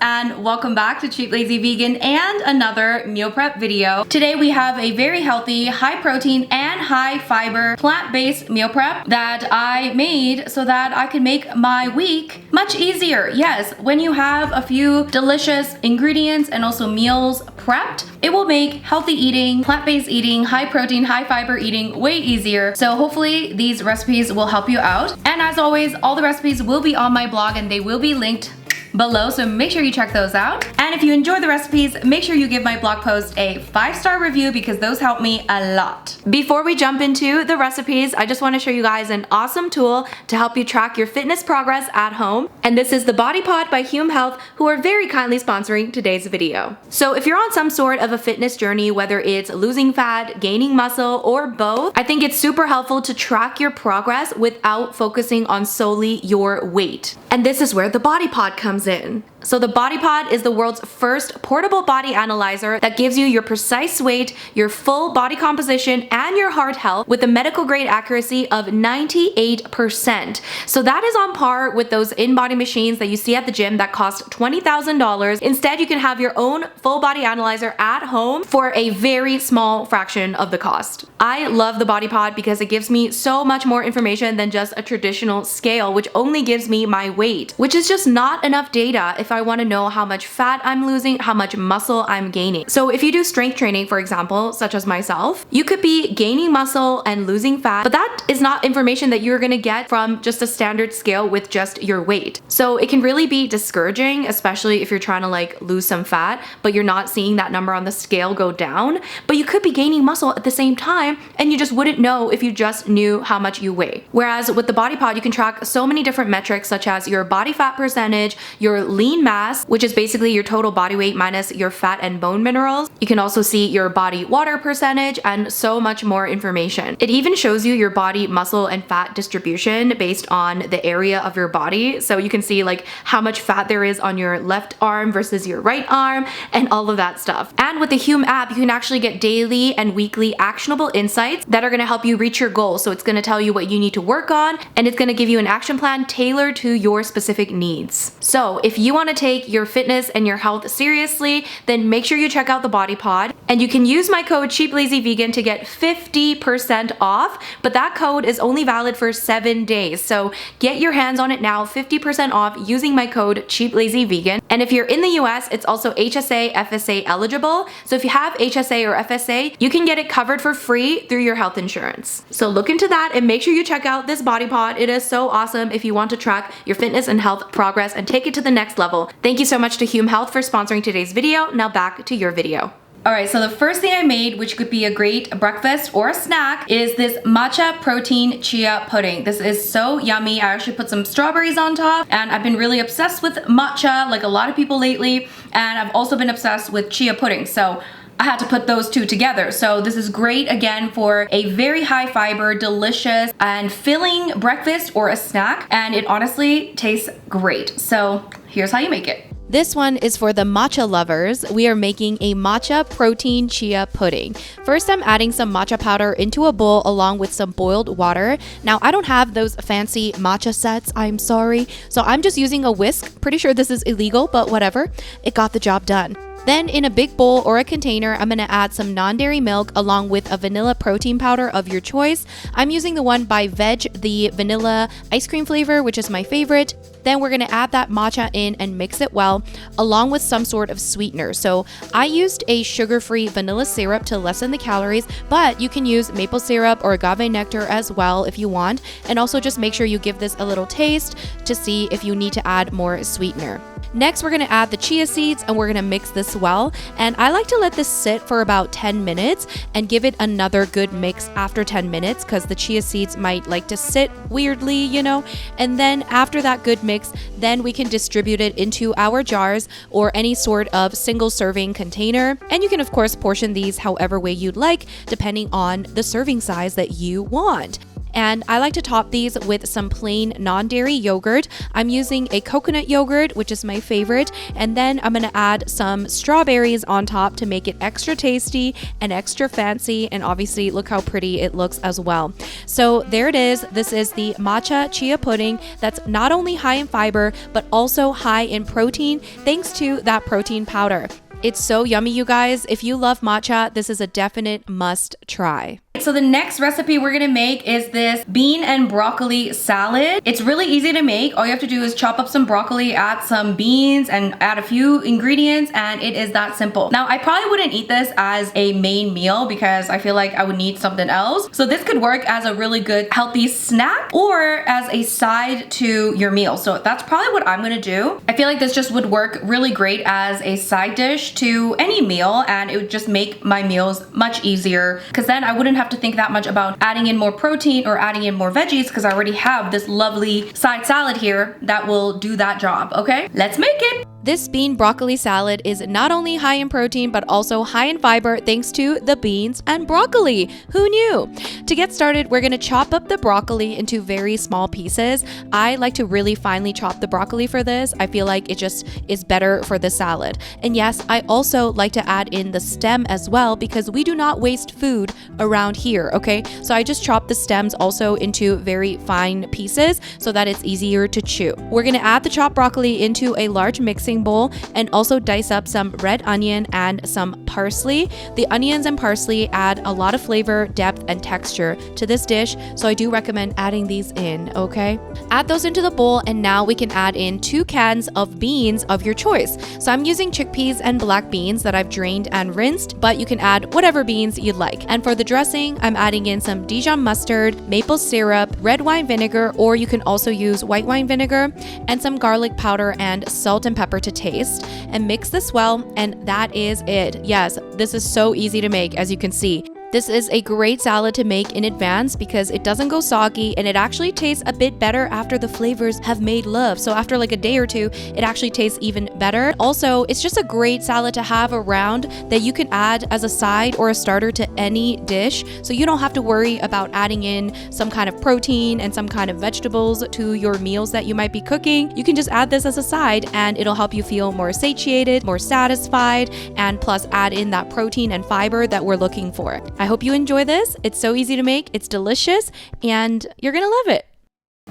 and welcome back to Cheap Lazy Vegan and another meal prep video. Today we have a very healthy, high protein and high fiber plant-based meal prep that I made so that I can make my week much easier. Yes, when you have a few delicious ingredients and also meals prepped, it will make healthy eating, plant-based eating, high protein, high fiber eating way easier. So hopefully these recipes will help you out. And as always, all the recipes will be on my blog and they will be linked below, so make sure you check those out. And if you enjoy the recipes, make sure you give my blog post a 5-star review because those help me a lot. Before we jump into the recipes, I just want to show you guys an awesome tool to help you track your fitness progress at home. And this is the Body Pod by Hume Health, who are very kindly sponsoring today's video. So if you're on some sort of a fitness journey, whether it's losing fat, gaining muscle, or both, I think it's super helpful to track your progress without focusing on solely your weight. And this is where the Body Pod comes in. So the Body Pod is the world's first portable body analyzer that gives you your precise weight, your full body composition, and your heart health with a medical grade accuracy of 98%. So that is on par with those in-body machines that you see at the gym that cost $20,000. Instead, you can have your own full body analyzer at home for a very small fraction of the cost. I love the Body Pod because it gives me so much more information than just a traditional scale, which only gives me my weight, which is just not enough data if I want to know how much fat I'm losing, how much muscle I'm gaining. So if you do strength training, for example, such as myself, you could be gaining muscle and losing fat, but that is not information that you're going to get from just a standard scale with just your weight. So it can really be discouraging, especially if you're trying to like lose some fat, but you're not seeing that number on the scale go down, but you could be gaining muscle at the same time and you just wouldn't know if you just knew how much you weigh. Whereas with the Body Pod, you can track so many different metrics such as your body fat percentage, your lean mass, which is basically your total body weight minus your fat and bone minerals. You can also see your body water percentage and so much more information. It even shows you your body muscle and fat distribution based on the area of your body. So you can see like how much fat there is on your left arm versus your right arm and all of that stuff. And with the Hume app, you can actually get daily and weekly actionable insights that are going to help you reach your goals. So it's going to tell you what you need to work on and it's going to give you an action plan tailored to your specific needs. So if you want to take your fitness and your health seriously, then make sure you check out the Body Pod. And you can use my code CheapLazyVegan to get 50% off, but that code is only valid for 7 days. So get your hands on it now, 50% off using my code CheapLazyVegan. And if you're in the US, it's also HSA, FSA eligible. So if you have HSA or FSA, you can get it covered for free through your health insurance. So look into that and make sure you check out this Body Pod. It is so awesome if you want to track your fitness and health progress and take it to the next level. Thank you so much to Hume Health for sponsoring today's video. Now back to your video. Alright, so the first thing I made, which could be a great breakfast or a snack, is this matcha protein chia pudding. This is so yummy. I actually put some strawberries on top, and I've been really obsessed with matcha, like a lot of people lately, and I've also been obsessed with chia pudding, so I had to put those two together. So this is great again for a very high fiber, delicious, and filling breakfast or a snack, and it honestly tastes great. So here's how you make it. This one is for the matcha lovers. We are making a matcha protein chia pudding. First, I'm adding some matcha powder into a bowl along with some boiled water. Now, I don't have those fancy matcha sets, I'm sorry. So I'm just using a whisk. Pretty sure this is illegal, but whatever. It got the job done. Then in a big bowl or a container, I'm going to add some non-dairy milk along with a vanilla protein powder of your choice. I'm using the one by Veg, the vanilla ice cream flavor, which is my favorite. Then we're going to add that matcha in and mix it well, along with some sort of sweetener. So I used a sugar-free vanilla syrup to lessen the calories, but you can use maple syrup or agave nectar as well if you want. And also just make sure you give this a little taste to see if you need to add more sweetener. Next, we're going to add the chia seeds and we're going to mix this well. And I like to let this sit for about 10 minutes and give it another good mix after 10 minutes because the chia seeds might like to sit weirdly, you know. And then after that good mix, then we can distribute it into our jars or any sort of single serving container. And you can of course portion these however way you'd like, depending on the serving size that you want. And I like to top these with some plain non-dairy yogurt. I'm using a coconut yogurt, which is my favorite. And then I'm gonna add some strawberries on top to make it extra tasty and extra fancy. And obviously look how pretty it looks as well. So there it is. This is the matcha chia pudding that's not only high in fiber, but also high in protein, thanks to that protein powder. It's so yummy, you guys. If you love matcha, this is a definite must try. So the next recipe we're gonna make is this bean and broccoli salad. It's really easy to make. All you have to do is chop up some broccoli, add some beans, and add a few ingredients, and it is that simple. Now, I probably wouldn't eat this as a main meal because I feel like I would need something else. So this could work as a really good healthy snack or as a side to your meal. So that's probably what I'm gonna do. I feel like this just would work really great as a side dish to any meal, and it would just make my meals much easier because then I wouldn't have to think that much about adding in more protein or adding in more veggies because I already have this lovely side salad here that will do that job, okay? Let's make it! This bean broccoli salad is not only high in protein, but also high in fiber thanks to the beans and broccoli. Who knew? To get started, we're gonna chop up the broccoli into very small pieces. I like to really finely chop the broccoli for this. I feel like it just is better for the salad. And yes, I also like to add in the stem as well because we do not waste food around here, okay? So I just chop the stems also into very fine pieces so that it's easier to chew. We're gonna add the chopped broccoli into a large mixing bowl and also dice up some red onion and some parsley. The onions and parsley add a lot of flavor, depth, and texture to this dish, so I do recommend adding these in, okay? Add those into the bowl, and now we can add in 2 cans of beans of your choice. So I'm using chickpeas and black beans that I've drained and rinsed, but you can add whatever beans you'd like. And for the dressing, I'm adding in some Dijon mustard, maple syrup, red wine vinegar, or you can also use white wine vinegar, and some garlic powder and salt and pepper to taste, and mix this well, and that is it. Yes, this is so easy to make, as you can see. This is a great salad to make in advance because it doesn't go soggy and it actually tastes a bit better after the flavors have made love. So after like a day or two, it actually tastes even better. Also, it's just a great salad to have around that you can add as a side or a starter to any dish. So you don't have to worry about adding in some kind of protein and some kind of vegetables to your meals that you might be cooking. You can just add this as a side and it'll help you feel more satiated, more satisfied, and plus add in that protein and fiber that we're looking for. I hope you enjoy this. It's so easy to make, it's delicious, and you're gonna love it.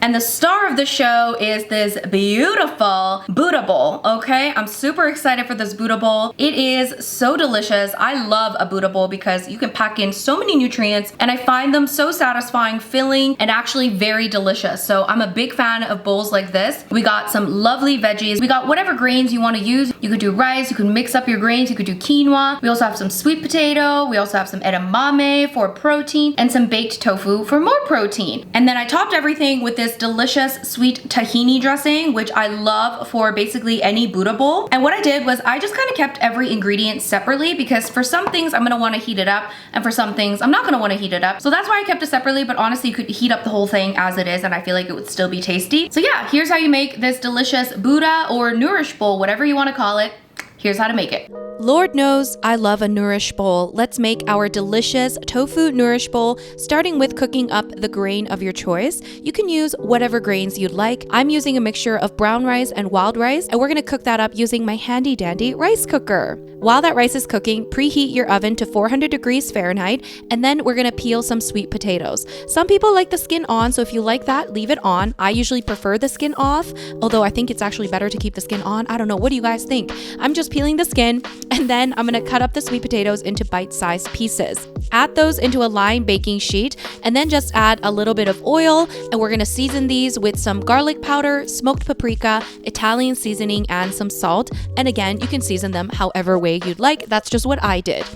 And the star of the show is this beautiful Buddha bowl, okay? I'm super excited for this Buddha bowl. It is so delicious. I love a Buddha bowl because you can pack in so many nutrients and I find them so satisfying, filling, and actually very delicious. So I'm a big fan of bowls like this. We got some lovely veggies. We got whatever grains you want to use. You could do rice, you could mix up your grains, you could do quinoa. We also have some sweet potato. We also have some edamame for protein and some baked tofu for more protein. And then I topped everything with this delicious sweet tahini dressing, which I love for basically any Buddha bowl. And what I did was I just kind of kept every ingredient separately because for some things I'm gonna want to heat it up and for some things I'm not gonna want to heat it up. So that's why I kept it separately, but honestly you could heat up the whole thing as it is and I feel like it would still be tasty. So yeah, here's how you make this delicious Buddha or Nourish bowl, whatever you want to call it. Here's how to make it. Lord knows I love a Nourish bowl. Let's make our delicious tofu Nourish bowl, starting with cooking up the grain of your choice. You can use whatever grains you'd like. I'm using a mixture of brown rice and wild rice, and we're gonna cook that up using my handy dandy rice cooker. While that rice is cooking, preheat your oven to 400 degrees Fahrenheit, and then we're gonna peel some sweet potatoes. Some people like the skin on, so if you like that, leave it on. I usually prefer the skin off, although I think it's actually better to keep the skin on. I don't know, what do you guys think? I'm just peeling the skin, and then I'm gonna cut up the sweet potatoes into bite-sized pieces. Add those into a lined baking sheet, and then just add a little bit of oil, and we're gonna season these with some garlic powder, smoked paprika, Italian seasoning, and some salt. And again, you can season them however way you'd like. That's just what I did.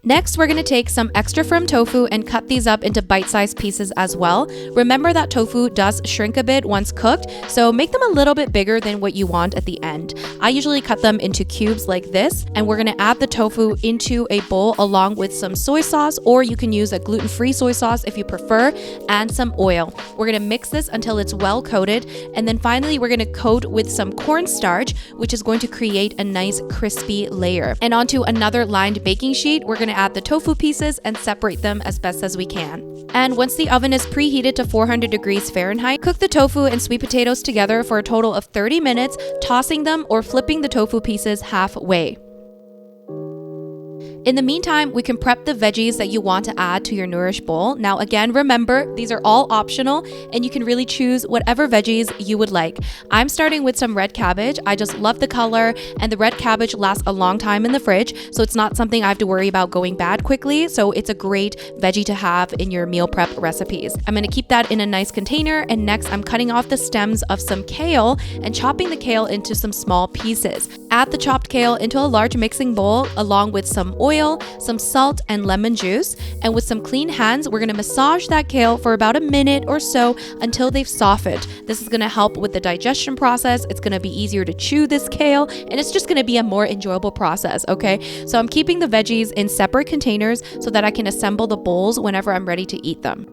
Next, we're gonna take some extra firm tofu and cut these up into bite-sized pieces as well. Remember that tofu does shrink a bit once cooked, so make them a little bit bigger than what you want at the end. I usually cut them into cubes like this, and we're gonna add the tofu into a bowl along with some soy sauce, or you can use a gluten-free soy sauce if you prefer, and some oil. We're gonna mix this until it's well coated, and then finally we're gonna coat with some cornstarch, which is going to create a nice crispy layer. And onto another lined baking sheet, we're gonna gonna add the tofu pieces and separate them as best as we can. And once the oven is preheated to 400 degrees Fahrenheit, cook the tofu and sweet potatoes together for a total of 30 minutes, tossing them or flipping the tofu pieces halfway. In the meantime, we can prep the veggies that you want to add to your Nourish bowl. Now again, remember, these are all optional and you can really choose whatever veggies you would like. I'm starting with some red cabbage. I just love the color, and the red cabbage lasts a long time in the fridge, so it's not something I have to worry about going bad quickly, so it's a great veggie to have in your meal prep recipes. I'm gonna keep that in a nice container, and next I'm cutting off the stems of some kale and chopping the kale into some small pieces. Add the chopped kale into a large mixing bowl along with some oil, some salt, and lemon juice. And with some clean hands, we're gonna massage that kale for about a minute or so until they've softened. This is gonna help with the digestion process. It's gonna be easier to chew this kale, and it's just gonna be a more enjoyable process, okay? So I'm keeping the veggies in separate containers so that I can assemble the bowls whenever I'm ready to eat them.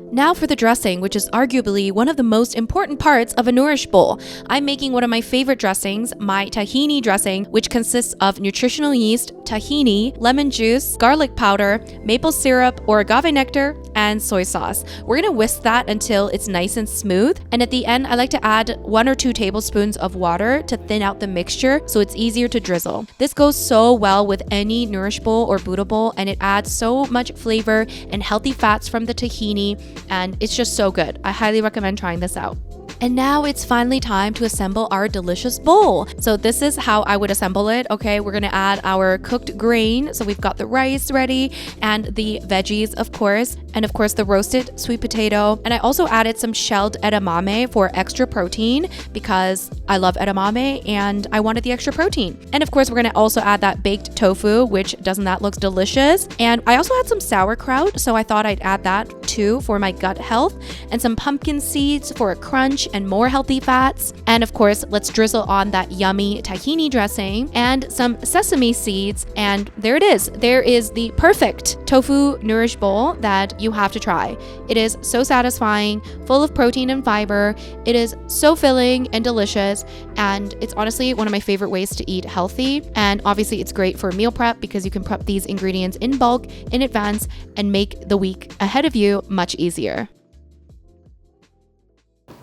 Now for the dressing, which is arguably one of the most important parts of a Nourish bowl. I'm making one of my favorite dressings, my tahini dressing, which consists of nutritional yeast, tahini, lemon juice, garlic powder, maple syrup or agave nectar, and soy sauce. We're gonna whisk that until it's nice and smooth. And at the end, I like to add 1 or 2 tablespoons of water to thin out the mixture so it's easier to drizzle. This goes so well with any Nourish bowl or Buddha bowl, and it adds so much flavor and healthy fats from the tahini, and it's just so good. I highly recommend trying this out. And now it's finally time to assemble our delicious bowl. So this is how I would assemble it. Okay, we're gonna add our cooked grain. So we've got the rice ready and the veggies, of course, and of course the roasted sweet potato. And I also added some shelled edamame for extra protein because I love edamame and I wanted the extra protein. And of course, we're gonna also add that baked tofu, which doesn't that look delicious? And I also had some sauerkraut, so I thought I'd add that too for my gut health, and some pumpkin seeds for a crunch and more healthy fats. And of course, let's drizzle on that yummy tahini dressing and some sesame seeds. And there it is. There is the perfect tofu Nourish bowl that you have to try. It is so satisfying, full of protein and fiber. It is so filling and delicious. And it's honestly one of my favorite ways to eat healthy. And obviously it's great for meal prep because you can prep these ingredients in bulk in advance and make the week ahead of you much easier.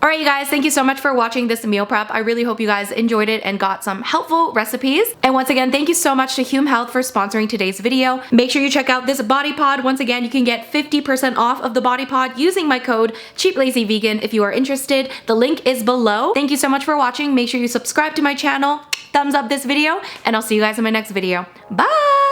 All right, you guys, thank you so much for watching this meal prep. I really hope you guys enjoyed it and got some helpful recipes. And once again, thank you so much to Hume Health for sponsoring today's video. Make sure you check out this body pod. Once again, you can get 50% off of the body pod using my code CheapLazyVegan if you are interested. The link is below. Thank you so much for watching. Make sure you subscribe to my channel, thumbs up this video, and I'll see you guys in my next video. Bye!